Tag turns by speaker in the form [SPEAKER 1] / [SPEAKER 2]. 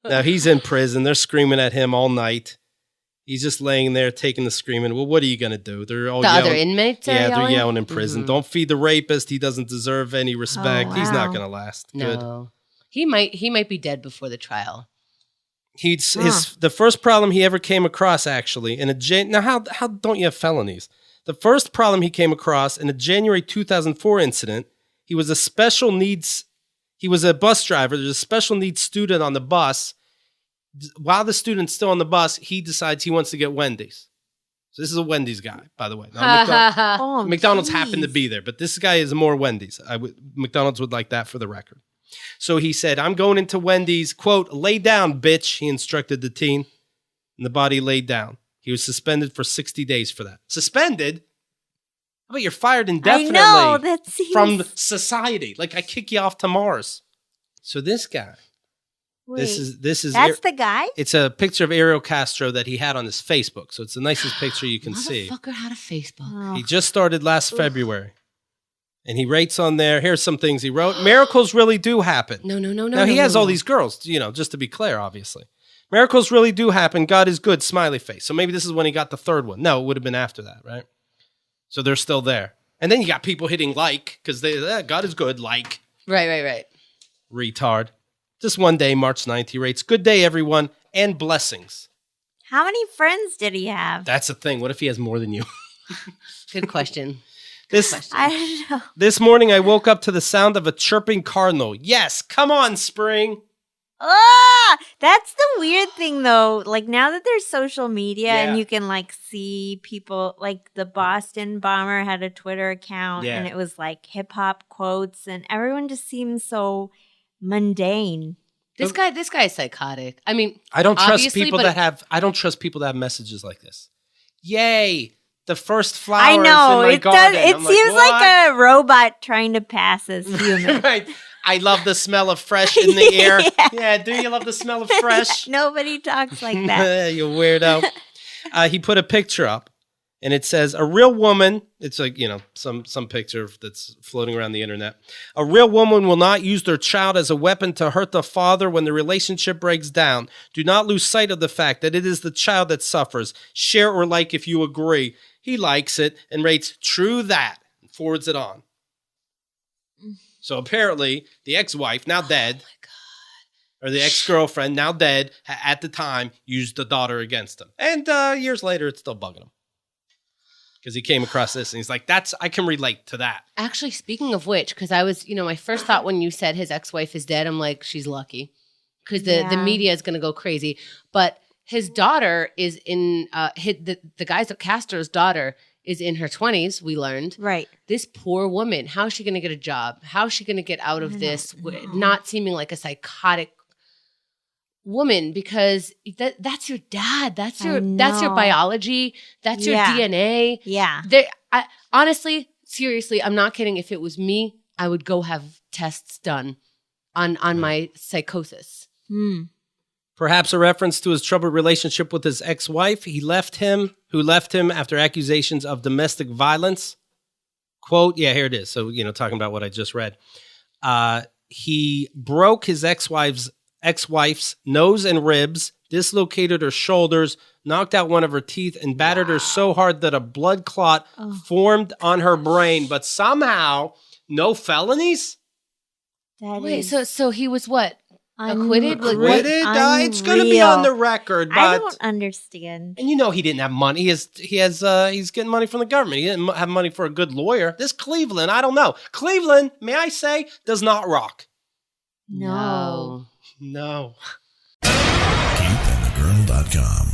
[SPEAKER 1] Now he's in prison. They're screaming at him all night. He's just laying there taking the screaming. Well, what are you going to do? They're all yelling.
[SPEAKER 2] Other inmates are
[SPEAKER 1] they're
[SPEAKER 2] yelling?
[SPEAKER 1] yelling in prison. Don't feed the rapist. He doesn't deserve any respect.
[SPEAKER 3] Oh,
[SPEAKER 1] He's not
[SPEAKER 3] wow.
[SPEAKER 1] going to last.
[SPEAKER 2] No.
[SPEAKER 1] Good.
[SPEAKER 2] He might be dead before the trial.
[SPEAKER 1] The first problem he ever came across, actually, in a now how don't you have felonies? The first problem he came across in a January 2004 incident, he was a bus driver. There's a special needs student on the bus. While the student's still on the bus, he decides he wants to get Wendy's. So this is a Wendy's guy, by the way. Now, McDonald's happened to be there, but this guy is more Wendy's. McDonald's would like that for the record. So he said, I'm going into Wendy's, quote, lay down, bitch, he instructed the teen. And the body laid down. He was suspended for 60 days for that. Suspended? How about you're fired indefinitely
[SPEAKER 3] I know, that seems...
[SPEAKER 1] from society? Like I kick you off to Mars. So this guy,
[SPEAKER 3] Wait,
[SPEAKER 1] this is
[SPEAKER 3] that's the guy?
[SPEAKER 1] It's a picture of Ariel Castro that he had on his Facebook. So it's the nicest picture you can see.
[SPEAKER 2] Motherfucker had a Facebook.
[SPEAKER 3] Oh.
[SPEAKER 1] He just started last February. And he writes on there, here's some things he wrote. Miracles really do happen.
[SPEAKER 2] No.
[SPEAKER 1] Now, he has all these girls, just to be clear, obviously. Miracles really do happen. God is good, smiley face. So maybe this is when he got the third one. No, it would have been after that, right? So they're still there. And then you got people hitting like, because God is good, like.
[SPEAKER 2] Right.
[SPEAKER 1] Retard. Just one day, March 9th, he writes, good day, everyone, and blessings.
[SPEAKER 3] How many friends did he have?
[SPEAKER 1] That's the thing. What if he has more than you?
[SPEAKER 2] Good question.
[SPEAKER 3] I don't know.
[SPEAKER 1] This morning, I woke up to the sound of a chirping cardinal. Yes, come on, spring.
[SPEAKER 3] That's the weird thing, though. Like, now that there's social media and you can, like, see people, like, the Boston bomber had a Twitter account and it was, like, hip-hop quotes and everyone just seems so mundane.
[SPEAKER 2] This guy is psychotic. I mean,
[SPEAKER 1] I don't trust people that have messages like this. Yay. The first flowers in my garden.
[SPEAKER 3] It seems like a robot trying to pass as human.
[SPEAKER 1] Right. I love the smell of fresh in the air. Yeah, do you love the smell of fresh?
[SPEAKER 3] Nobody talks like that.
[SPEAKER 1] You weirdo. He put a picture up, and it says, a real woman, it's like, some picture that's floating around the internet. A real woman will not use their child as a weapon to hurt the father when the relationship breaks down. Do not lose sight of the fact that it is the child that suffers. Share or like if you agree. He likes it and rates true that and forwards it on. So apparently the ex-wife, now dead, or the ex-girlfriend, now dead, at the time, used the daughter against him. And years later, it's still bugging him. Because he came across this and he's like, I can relate to that.
[SPEAKER 2] Actually, speaking of which, because I was, my first thought when you said his ex-wife is dead, I'm like, she's lucky. Because the media is going to go crazy. But his daughter is in, the guy's Castro's daughter is in her 20s, we learned.
[SPEAKER 3] Right.
[SPEAKER 2] This poor woman, how is she going to get a job? How is she going to get out of this not seeming like a psychotic woman? Because that's your dad. That's your biology. That's your DNA.
[SPEAKER 3] Yeah.
[SPEAKER 2] Honestly, seriously, I'm not kidding. If it was me, I would go have tests done on my psychosis.
[SPEAKER 1] Perhaps a reference to his troubled relationship with his ex-wife. Who left him after accusations of domestic violence. Quote, here it is. So, talking about what I just read. He broke his ex-wife's nose and ribs, dislocated her shoulders, knocked out one of her teeth, and battered her so hard that a blood clot formed on her brain. But somehow, no felonies?
[SPEAKER 2] Wait, so he was what? Acquitted?
[SPEAKER 1] Acquitted? It's going to be on the record. But,
[SPEAKER 3] I don't understand.
[SPEAKER 1] And he didn't have money. He's getting money from the government. He didn't have money for a good lawyer. This Cleveland, I don't know. Cleveland, may I say, does not rock.
[SPEAKER 3] No.
[SPEAKER 1] No.
[SPEAKER 4] KeithAndTheGirl.com